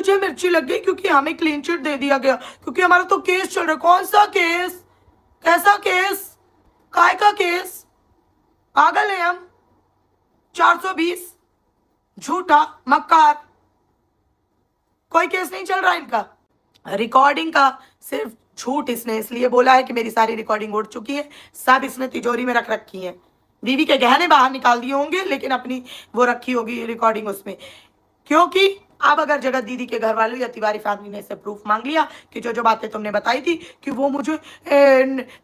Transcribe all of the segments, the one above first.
मुझे मिर्ची लग गई क्योंकि हमें क्लीन चिट दे दिया गया, क्योंकि हमारा तो केस चल रहा है। कौन सा केस? कैसा केस? काय का केस? पागल है हम? 420 झूठा मक्कार, कोई केस नहीं चल रहा इनका। रिकॉर्डिंग का सिर्फ झूठ इसने इसलिए बोला है कि मेरी सारी रिकॉर्डिंग उड़ चुकी है, सब इसने तिजोरी में रख रखी है। बीवी के गहने बाहर निकाल दिए होंगे, लेकिन अपनी वो रखी होगी रिकॉर्डिंग उसमें, क्योंकि अब अगर जगत दीदी के घर वालों या तिवारी फैमिली ने इससे प्रूफ मांग लिया कि जो जो बातें तुमने बताई थी कि वो मुझे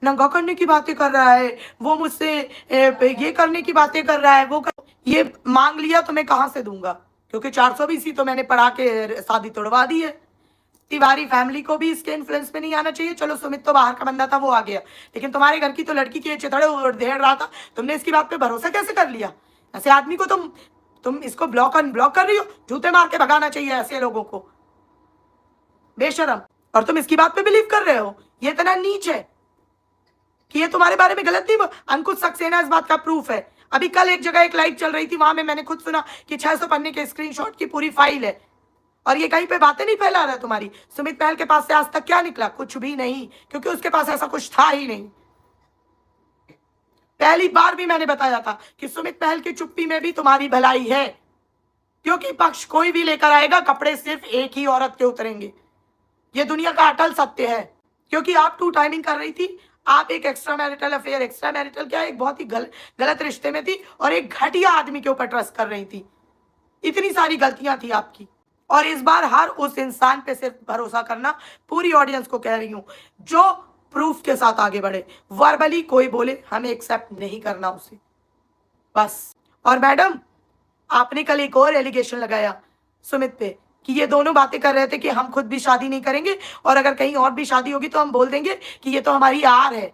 नंगा करने की बातें कर रहा है, वो मुझसे ये करने की बातें कर रहा है, ये मांग लिया तो मैं कहाँ से दूंगा, क्योंकि 420 ही तो मैंने पढ़ा के शादी तोड़वा दी है। तिवारी फैमिली को भी इसके इन्फ्लुएंस में नहीं आना चाहिए। चलो सुमित तो बाहर का बंदा था, वो आ गया, लेकिन तुम्हारे घर की तो लड़की के चिथड़े उधेड़ रहा था, तुमने इसकी बात पे भरोसा कैसे कर लिया? ऐसे आदमी को तुम इसको ब्लॉक अनब्लॉक कर रही हो, जूते मार के भगाना चाहिए ऐसे लोगों को, बेशरम। और तुम इसकी बात पे बिलीव कर रहे हो? ये इतना नीच है कि ये तुम्हारे बारे में गलत नहीं। अंकुश सक्सेना इस बात का प्रूफ है। अभी कल एक जगह एक लाइव चल रही थी, वहां में मैंने खुद सुना कि 600 पन्ने के स्क्रीनशॉट की पूरी फाइल है, और ये कहीं पे बातें नहीं फैला रहा है तुम्हारी। सुमित महल के पास से आज तक क्या निकला? कुछ भी नहीं, क्योंकि उसके पास ऐसा कुछ था ही नहीं। पहली बार भी मैंने बताया था कि सुमित महल की चुप्पी में भी तुम्हारी भलाई है, क्योंकि पक्ष कोई भी लेकर आएगा, कपड़े सिर्फ एक ही औरत के उतरेंगे। ये दुनिया का अटल सत्य है, क्योंकि आप टू टाइमिंग कर रही थी। आप एक extra marital affair, extra marital क्या, एक बहुत ही गलत रिश्ते में थी, और एक घटिया आदमी के ऊपर ट्रस्ट कर रही थी। इतनी सारी गलतियां थी आपकी। और इस बार हर उस इंसान पे सिर्फ भरोसा करना, पूरी ऑडियंस को कह रही हूं, जो प्रूफ के साथ आगे बढ़े। वर्बली कोई बोले, हमें एक्सेप्ट नहीं करना उसे, बस। और मैडम, आपने कल एक और एलिगेशन लगाया सुमित पे कि ये दोनों बातें कर रहे थे कि हम खुद भी शादी नहीं करेंगे, और अगर कहीं और भी शादी होगी तो हम बोल देंगे कि ये तो हमारी हार है।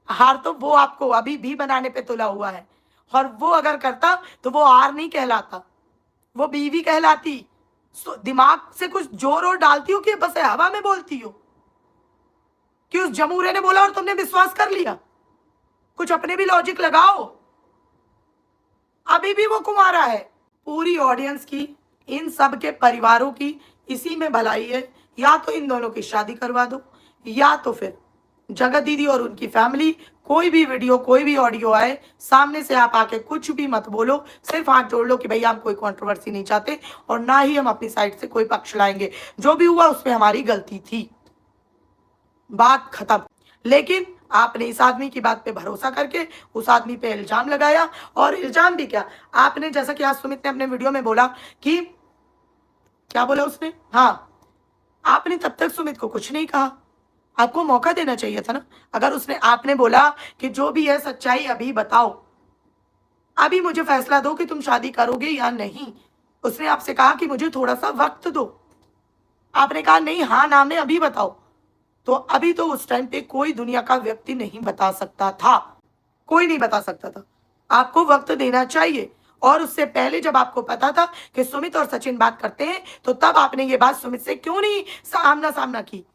हार तो वो आपको अभी भी बनाने पे तुला हुआ है, और वो अगर करता तो वो हार नहीं कहलाता, वो बीवी कहलाती। दिमाग से कुछ जोर और डालती हो कि बस हवा में बोलती हो कि उस जमूरे ने बोला और तुमने विश्वास कर लिया? कुछ अपने भी लॉजिक लगाओ। अभी भी वो कुंवारा है। पूरी ऑडियंस की, इन सब के परिवारों की इसी में भलाई है। या तो इन दोनों की शादी करवा दो, या तो फिर जगत दीदी और उनकी फैमिली, कोई भी वीडियो, कोई भी ऑडियो आए, सामने से आप आके कुछ भी मत बोलो, सिर्फ हाथ जोड़ लो कि भैया हम कोई कंट्रोवर्सी नहीं चाहते, और ना ही हम अपनी साइड से कोई पक्ष लाएंगे। जो भी हुआ उसमें हमारी गलती थी, बात खत्म। लेकिन आपने इस आदमी की बात पे भरोसा करके उस आदमी पे इल्जाम लगाया, और इल्जाम भी क्या, आपने जैसा कि आज सुमित ने अपने वीडियो में बोला कि, क्या बोला उसने, हाँ, आपने तब तक सुमित को कुछ नहीं कहा, आपको मौका देना चाहिए था ना। अगर आपने बोला कि जो भी है सच्चाई अभी बताओ, अभी मुझे फैसला दो कि तुम शादी करोगे या नहीं। उसने आपसे कहा कि मुझे थोड़ा सा वक्त दो, आपने कहा नहीं, हाँ ना में अभी बताओ। तो अभी तो उस टाइम पे कोई दुनिया का व्यक्ति नहीं बता सकता था, कोई नहीं बता सकता था। आपको वक्त देना चाहिए। और उससे पहले जब आपको पता था कि सुमित और सचिन बात करते हैं, तो तब आपने ये बात सुमित से क्यों नहीं सामना सामना की?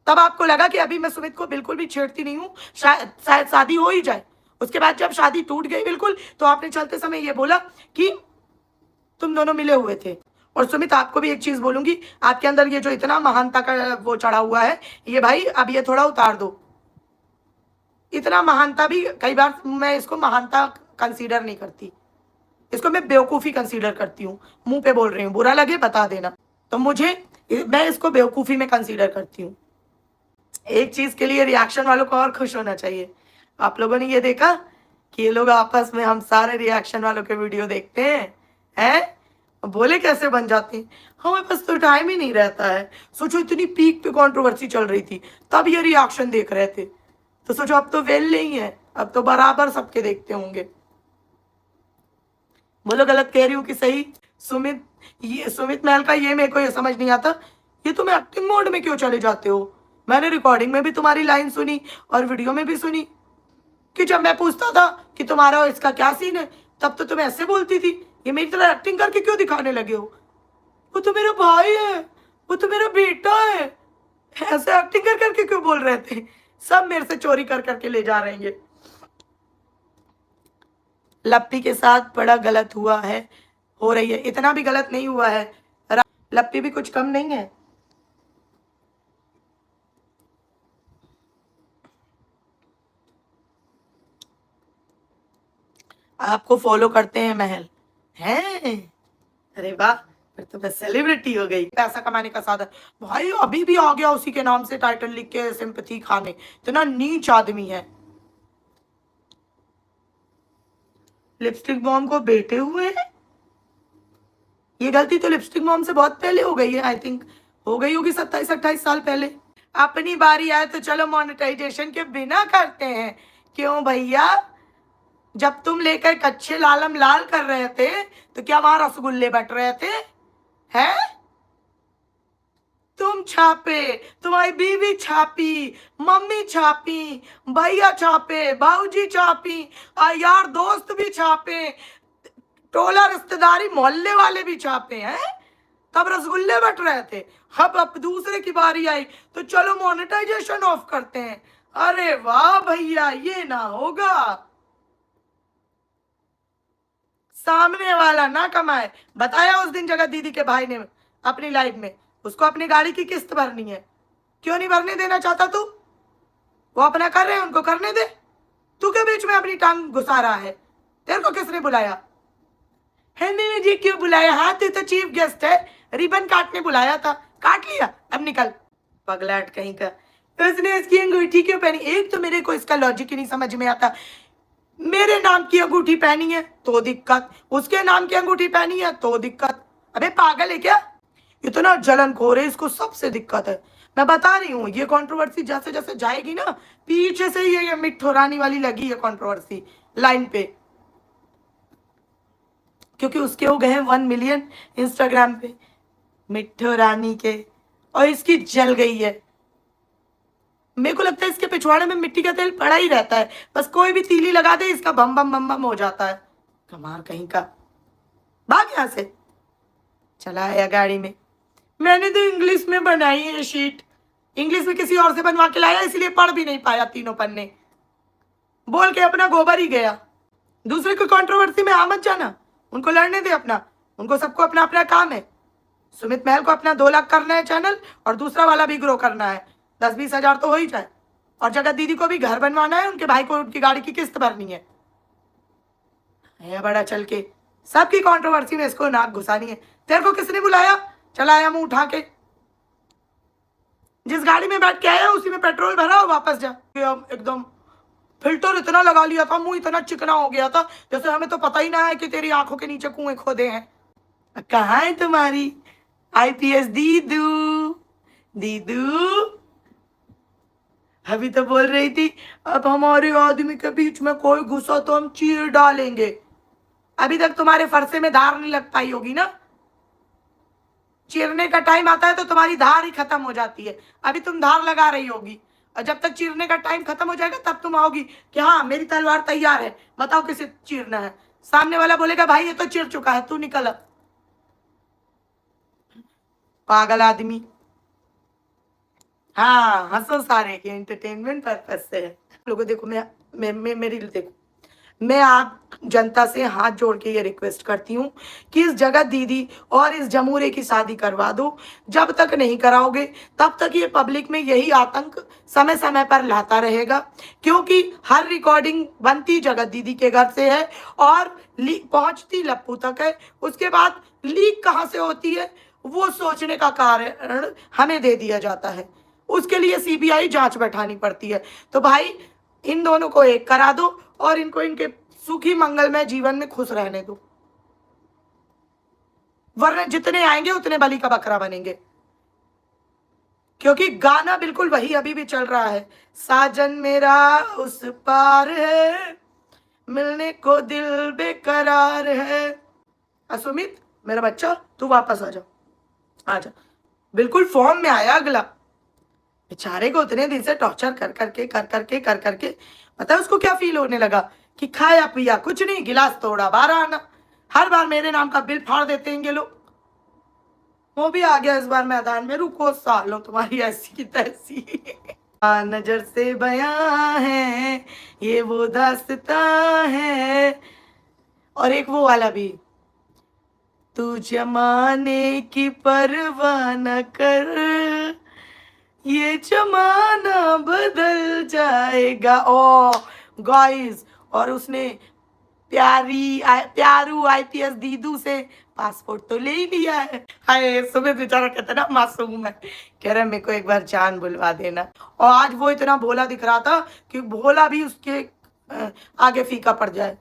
तब आपको लगा कि अभी मैं सुमित को बिल्कुल भी छेड़ती नहीं हूँ, शायद शादी हो ही जाए। उसके बाद जब शादी टूट गई बिल्कुल, तो आपने चलते समय ये बोला कि तुम दोनों मिले हुए थे। और सुमित, आपको भी एक चीज बोलूंगी, आपके अंदर ये जो इतना महानता का वो चढ़ा हुआ है, ये भाई अब ये थोड़ा उतार दो। इतना महानता भी, कई बार मैं इसको महानता कंसीडर नहीं करती, इसको मैं बेवकूफी कंसीडर करती हूँ। मुंह पे बोल रही हूँ, बुरा लगे बता देना। तो मैं इसको बेवकूफी में कंसीडर करती हूँ। एक चीज के लिए रिएक्शन वालों को और खुश होना चाहिए। आप लोगों ने ये देखा कि ये लोग आपस में, हम सारे रिएक्शन वालों के वीडियो देखते हैं, बोले कैसे बन जाते हैं। हमें बस तो टाइम ही नहीं रहता है। सोचो, इतनी पीक पे कंट्रोवर्सी चल रही थी, तब ये रिएक्शन देख रहे थे, तो सोचो अब तो वेल नहीं है, अब तो बराबर सबके देखते होंगे। बोलो गलत कह रही हूँ कि सही? सुमित महल का ये मेरे को ये समझ नहीं आता, ये तुम एक्टिंग मोड में क्यों चले जाते हो? मैंने रिकॉर्डिंग में भी तुम्हारी लाइन सुनी और वीडियो में भी सुनी कि जब मैं पूछता था कि तुम्हारा और इसका क्या सीन है, तब तो तुम ऐसे बोलती थी। ये मेरी तरह एक्टिंग करके क्यों दिखाने लगे हो? वो तो मेरा भाई है, वो तो मेरा बेटा है, ऐसे एक्टिंग कर करके क्यों बोल रहे थे? सब मेरे से चोरी कर करके ले जा रहे हैं। लप्पी के साथ बड़ा गलत हुआ है, हो रही है। इतना भी गलत नहीं हुआ है। लप्पी भी कुछ कम नहीं है। आपको फॉलो करते हैं महल हैं? अरे वाह, फिर तो मैं सेलिब्रिटी हो गई। पैसा कमाने का साधन भाई अभी भी आ गया उसी के नाम से टाइटल लिख के सिंपैथी खाने। इतना नीच आदमी है। लिपस्टिक बॉम्ब को बेटे हुए हैं। ये गलती तो लिपस्टिक मॉम से बहुत पहले हो गई है। आई थिंक हो गई होगी 27-28 साल पहले। अपनी बारी आए तो चलो मोनेटाइजेशन के बिना करते हैं। क्यों भैया, जब तुम लेकर कच्चे लालम लाल कर रहे थे तो क्या वहां रसगुल्ले बट रहे थे? हैं? तुम छापे, तुम्हारी बीवी छापी, मम्मी छापी, भैया छापे, भाऊजी छापी, यार दोस्त भी छापे, टोला रिश्तेदारी मोहल्ले वाले भी छापे हैं। तब रसगुल्ले बट रहे थे। अब दूसरे की बारी आई तो चलो मोनेटाइजेशन ऑफ करते हैं। अरे वाह भैया, ये ना होगा। सामने वाला ना कमाए। बताया उस दिन जगत दीदी के भाई ने अपनी लाइफ में, उसको अपनी गाड़ी की किस्त भरनी है। क्यों नहीं भरने देना चाहता तू? वो अपना कर रहे हैं, उनको करने दे। तू के बीच में अपनी टांग घुसा रहा है। तेरे को किसने बुलाया है? मैंने जी क्यों बुलाया? हाँ तू तो चीफ गेस्ट है, रिबन काटने बुलाया था, काट लिया, अब निकल। पगलाट कहीं का। तो उसने इसकी अंगूठी क्यों पहनी? एक तो मेरे को इसका लॉजिक ही नहीं समझ में आता। मेरे नाम की अंगूठी पहनी है तो दिक्कत, उसके नाम की अंगूठी पहनी है तो दिक्कत। अबे पागल है क्या? इतना जलनखोर है, इसको सबसे दिक्कत है। मैं बता रही हूँ, ये कंट्रोवर्सी जैसे जैसे जाएगी ना, पीछे से ये मिट्ठू रानी वाली लगी है कंट्रोवर्सी लाइन पे। क्योंकि उसके हो गए हैं 1 मिलियन इंस्टाग्राम पे मिट्ठू रानी के, और इसकी जल गई है। मेरे को लगता है इसके पिछवाड़े में मिट्टी का तेल पड़ा ही रहता है, बस कोई भी तीली लगा दे इसका बम बम बम बम हो जाता है। कमाल कहीं का। भाग यहां से। चला आया गाड़ी में। मैंने तो इंग्लिश में बनाई है शीट, इंग्लिश में किसी और से बनवा के लाया, इसलिए पढ़ भी नहीं पाया तीनों पन्ने। बोल के अपना गोबर ही गया। दूसरे को कंट्रोवर्सी में आ मत जाना, उनको लड़ने दे अपना, उनको सबको अपना अपना काम है। सुमित महल को अपना 2 लाख करना है चैनल, और दूसरा वाला भी ग्रो करना है, 10-20 हजार तो हो ही जाए। और जगत दीदी को भी घर बनवाना है, उनके भाई को उनकी गाड़ी की किस्त भरनी है। बड़ा चल के सबकी कंट्रोवर्सी में इसको नाक घुसानी है। तेरे को किसने बुलाया? चला आया मुंह उठा के। जिस गाड़ी में बैठ के आया उसी में पेट्रोल भरा और वापस जा। एकदम फिल्टर इतना लगा लिया था, मुंह इतना चिकना हो गया था जैसे हमें तो पता ही ना है कि तेरी आंखों के नीचे कुएं खोदे हैं। कहाँ है तुम्हारी आईपीएस दीदू? दीदू अभी तो बोल रही थी अब हमारे आदमी के बीच में कोई घुसा तो हम चीर डालेंगे। अभी तक तुम्हारे फरसे में धार नहीं लग पाई होगी ना। चीरने का टाइम आता है तो तुम्हारी धार ही खत्म हो जाती है। अभी तुम धार लगा रही होगी, और जब तक चीरने का टाइम खत्म हो जाएगा तब तुम आओगी कि हाँ मेरी तलवार तैयार है, बताओ किसे चीरना है। सामने वाला बोलेगा भाई ये तो चिर चुका है, तू निकल। पागल आदमी। हाँ हंसो सारे के एंटरटेनमेंट पर्पज से है। लोगों देखो, मेरी देखो, मैं आप जनता से हाथ जोड़ के ये रिक्वेस्ट करती हूँ कि इस जगत दीदी और इस जमूरे की शादी करवा दो। जब तक नहीं कराओगे तब तक ये पब्लिक में यही आतंक समय समय पर लाता रहेगा, क्योंकि हर रिकॉर्डिंग बनती जगत दीदी के घर से है और पहुंचती लप्पू तक है। उसके बाद लीक कहाँ से होती है वो सोचने का कारण हमें दे दिया जाता है। उसके लिए सीबीआई जांच बैठानी पड़ती है। तो भाई इन दोनों को एक करा दो और इनको इनके सुखी मंगलमय जीवन में खुश रहने दो, वरना जितने आएंगे उतने बलि का बकरा बनेंगे। क्योंकि गाना बिल्कुल वही अभी भी चल रहा है, साजन मेरा उस पार है, मिलने को दिल बेकरार है। असुमित मेरा बच्चा तू वापस आ जा, आजा। बिल्कुल फॉर्म में आया अगला। बेचारे को उतने दिन से टॉर्चर कर करके पता है उसको क्या फील होने लगा कि खाया पिया कुछ नहीं, गिलास तोड़ा 12 आना। हर बार मेरे नाम का बिल फाड़ देते हैं ये लोग। वो भी आ गया इस बार मैदान में, रुको सालों तुम्हारी ऐसी की तैसी। नजर से बयां है ये वो दास्तां है। और एक वो वाला भी, तू जमाने की परवाह न कर, ये जमाना बदल जाएगा। ओ गाइस, और उसने प्यारू आईपीएस दीदू से पासपोर्ट तो ले ही लिया है। हाय सुमित बेचारा कहता ना मासूम है, कह रहा है मेरे को एक बार जान बुलवा देना। और आज वो इतना भोला दिख रहा था कि भोला भी उसके आगे फीका पड़ जाए।